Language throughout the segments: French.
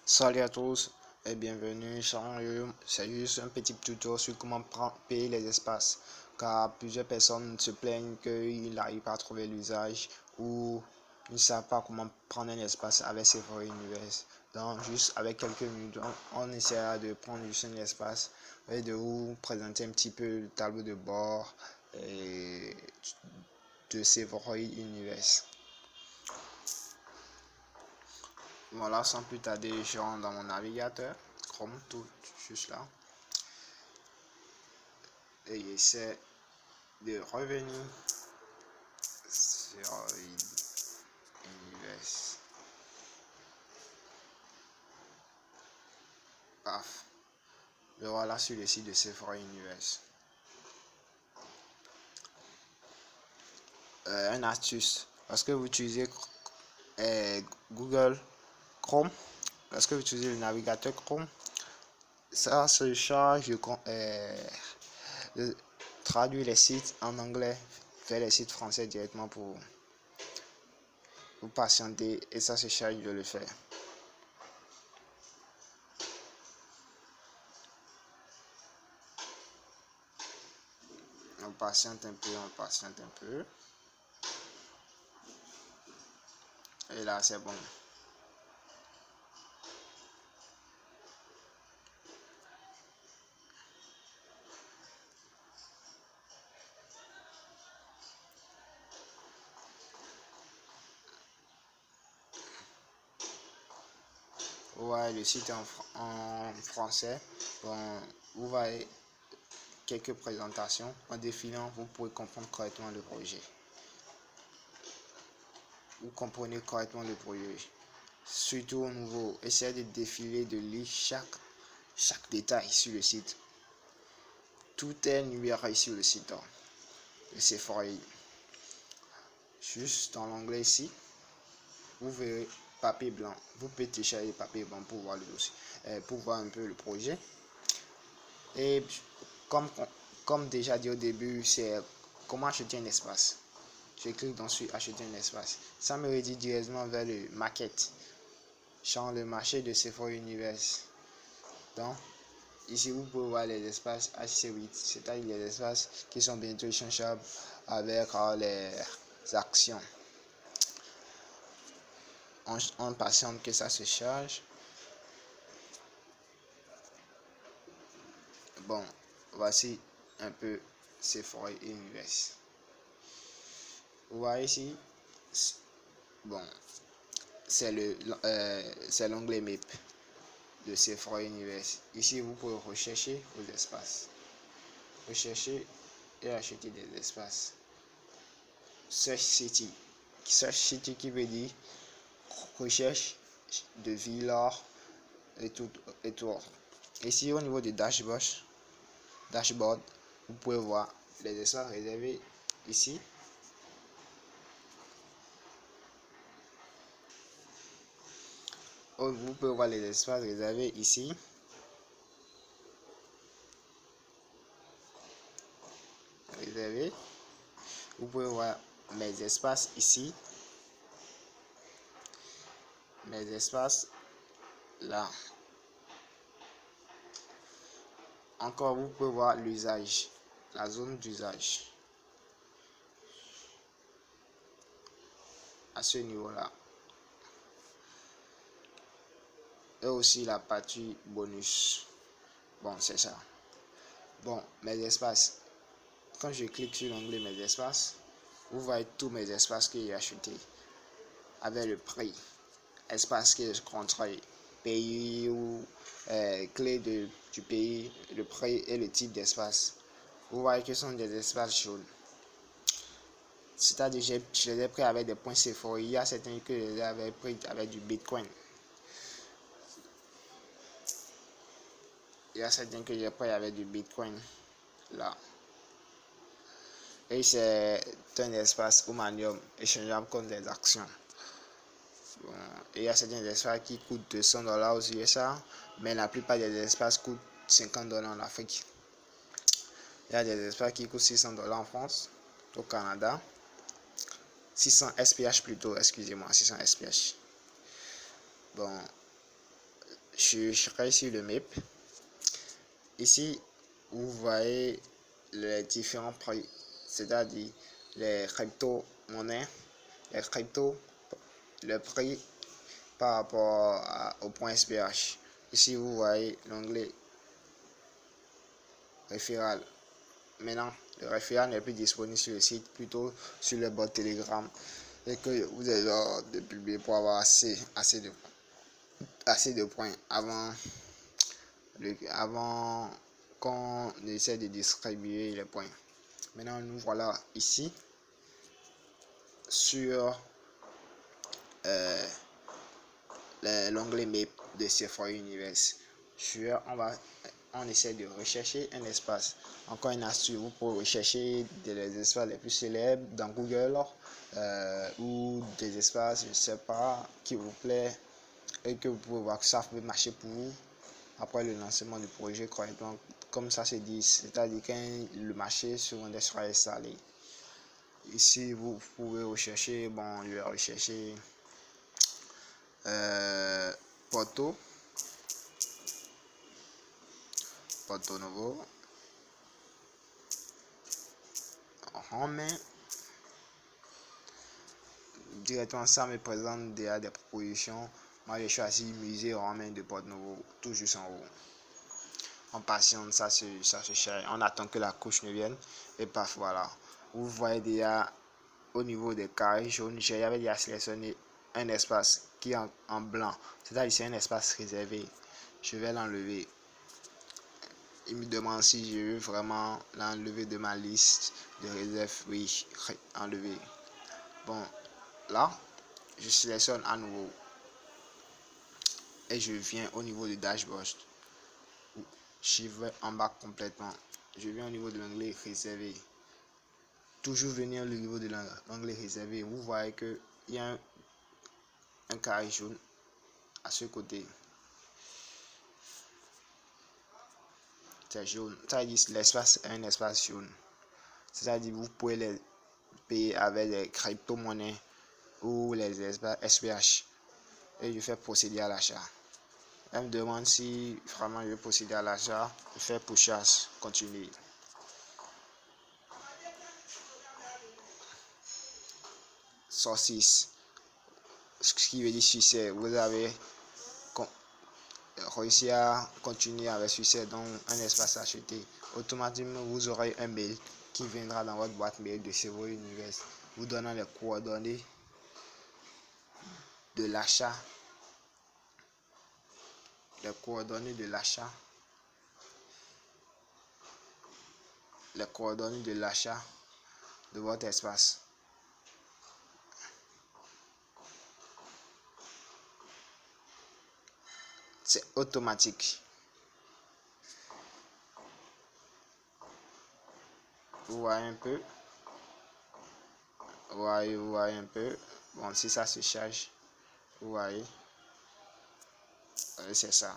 Salut à tous et bienvenue sur c'est juste un petit tuto sur comment payer les espaces, car plusieurs personnes se plaignent qu'ils n'arrivent pas à trouver l'usage ou ils ne savent pas comment prendre un espace avec Sephora Universe. Donc juste avec quelques minutes on essaiera de prendre juste un espace et de vous présenter un petit peu le tableau de bord de Sephora Universe. Voilà, sans plus tarder, je rentre dans mon navigateur Chrome, tout juste là, et j'essaie de revenir sur Universe. Paf, me voilà sur le site de Sephora Universe. Un astuce, parce que vous utilisez Google Chrome, parce que vous utilisez le navigateur Chrome, ça se charge de traduire les sites en anglais vers les sites français directement pour vous patienter, et ça se charge de le faire. On patiente un peu, et là c'est bon. Ouais, le site est en français. Bon, vous voyez quelques présentations. En défilant, vous pouvez comprendre correctement le projet. Vous comprenez correctement le projet. Surtout au nouveau, essayez de défiler, de lire chaque détail sur le site. Tout est numéré sur le site de Sephora. Juste dans l'onglet ici, vous verrez papier blanc. Vous pouvez télécharger papier blanc pour voir le dossier, pour voir un peu le projet. Et comme déjà dit au début, c'est comment acheter un espace. Je clique dans sur acheter un espace. Ça me redirige directement vers le market, genre le marché de Sephora Universe. Donc ici vous pouvez voir les espaces HC8, c'est-à-dire les espaces qui sont bientôt échangeables avec les actions. On patiente que ça se charge. Bon, voici un peu Sephora Universe. Vous voyez ici, bon, c'est l'onglet MIP de Sephora Universe. Ici, vous pouvez rechercher vos espaces. Rechercher et acheter des espaces. Search City. Search City qui veut dire recherche de villas et tout. Ici, au niveau du dashboard, vous pouvez voir les espaces réservés ici. Vous pouvez voir les espaces réservés ici. Réservé. Vous pouvez voir mes espaces ici. Mes espaces là. Encore, vous pouvez voir l'usage, la zone d'usage. À ce niveau-là. Et aussi la partie bonus. Bon, c'est ça. Bon, mes espaces. Quand je clique sur l'onglet mes espaces, vous voyez tous mes espaces que j'ai achetés avec le prix, espace que je contrôle, pays ou clé du pays, le prix et le type d'espace. Vous voyez que ce sont des espaces jaunes. C'est-à-dire je les ai pris avec des points Sephora. Il y a certains que je les avais pris avec du Bitcoin. Il y a certains que j'ai pris avec du Bitcoin là. Et c'est un espace Humanium échangeable contre des actions. Bon, il y a certains espaces qui coûtent $200 aux USA, mais la plupart des espaces coûtent $50 en Afrique. Il y a des espaces qui coûtent $600 en France, au Canada. 600 SPH plutôt, excusez-moi, 600 SPH. Bon, je serai sur le MIP. Ici, vous voyez les différents prix, c'est-à-dire les crypto-monnaies, les cryptos, le prix par rapport au point SPH. Ici, vous voyez l'onglet référal. Maintenant, le référent n'est plus disponible sur le site, plutôt sur le bot Telegram, et que vous êtes là de publier pour avoir assez de points avant qu'on essaie de distribuer les points. Maintenant, nous voilà ici sur l'onglet MIP de Sephora Universe. On essaie de rechercher un espace. Encore une astuce, vous pouvez rechercher des espaces les plus célèbres dans Google ou des espaces, je ne sais pas, qui vous plaît et que vous pouvez voir que ça peut marcher pour vous après le lancement du projet correctement, comme ça se dit, c'est-à-dire quand le marché secondaire sera installé. Ici, vous pouvez rechercher, bon, je vais rechercher Porto Novo, Romain. Directement, ça me présente déjà des propositions. Moi, j'ai choisi musée Romain de Porto Novo, tout juste en haut. On patiente, ça se cherche. On attend que la couche ne vienne. Et paf, voilà. Vous voyez déjà au niveau des carrés jaunes, j'avais déjà sélectionné un espace qui est en blanc. C'est-à-dire c'est un espace réservé. Je vais l'enlever. Il me demande si je veux vraiment l'enlever de ma liste de réserve. Oui, enlever. Bon, là, je sélectionne à nouveau. Et je viens au niveau du dashboard. Je vais en bas complètement. Je viens au niveau de l'onglet réservé. Toujours venir au niveau de l'onglet réservé. Vous voyez qu'il y a un carré jaune à ce côté. C'est jaune. Ça dit l'espace est un espace jaune. C'est-à-dire vous pouvez les payer avec les crypto-monnaies ou les espaces SPH. Et je fais procéder à l'achat. Elle me demande si vraiment je veux procéder à l'achat. Je fais push-as, continuer. Saucisse. Ce qui veut dire succès. Vous avez réussi à continuer avec succès dans un espace acheté. Automatiquement, vous aurez un mail qui viendra dans votre boîte mail de Sephora Universe, vous donnant les coordonnées de l'achat, les coordonnées de l'achat, de votre espace. C'est automatique. Vous voyez un peu. Vous voyez un peu. Bon, si ça se charge, vous voyez. C'est ça.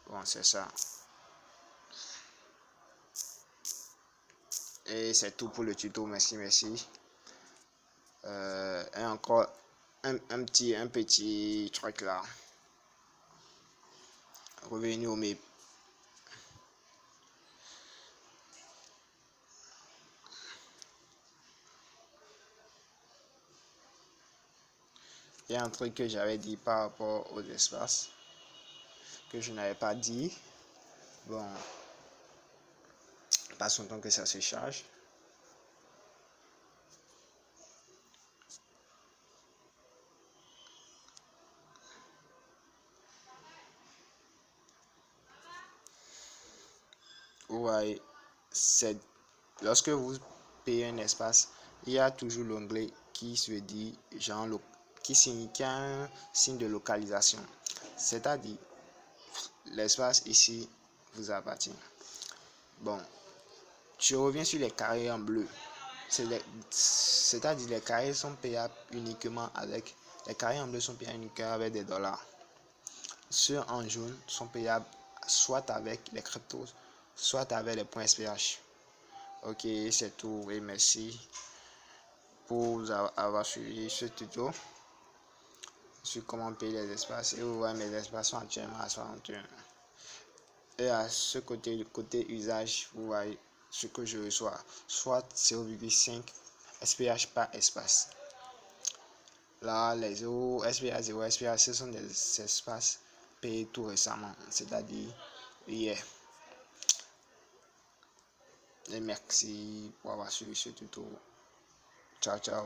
Bon, c'est ça. Et c'est tout pour le tuto. Merci. Et encore un petit truc là. Revenez au MIP. Il y a un truc que j'avais dit par rapport aux espaces que je n'avais pas dit. Bon, pas son temps que ça se charge. Vous voyez, lorsque vous payez un espace, il y a toujours l'onglet qui se dit genre qui signifie un signe de localisation. C'est-à-dire, l'espace ici vous appartient. Bon, je reviens sur les carrés en bleu. C'est-à-dire les carrés sont payables uniquement avec des dollars. Ceux en jaune sont payables soit avec les cryptos, soit avec les points SPH. Ok, c'est tout et merci. pour avoir suivi ce tuto sur comment payer les espaces. Et vous voyez, mes espaces sont actuellement à 61. Et à ce côté, le côté usage, vous voyez ce que je reçois, soit 0,5 SPH par espace. Là, les 0 SPH, 0 SPH, ce sont des espaces payés tout récemment, c'est-à-dire hier. Et merci pour avoir suivi ce tuto. Ciao, ciao.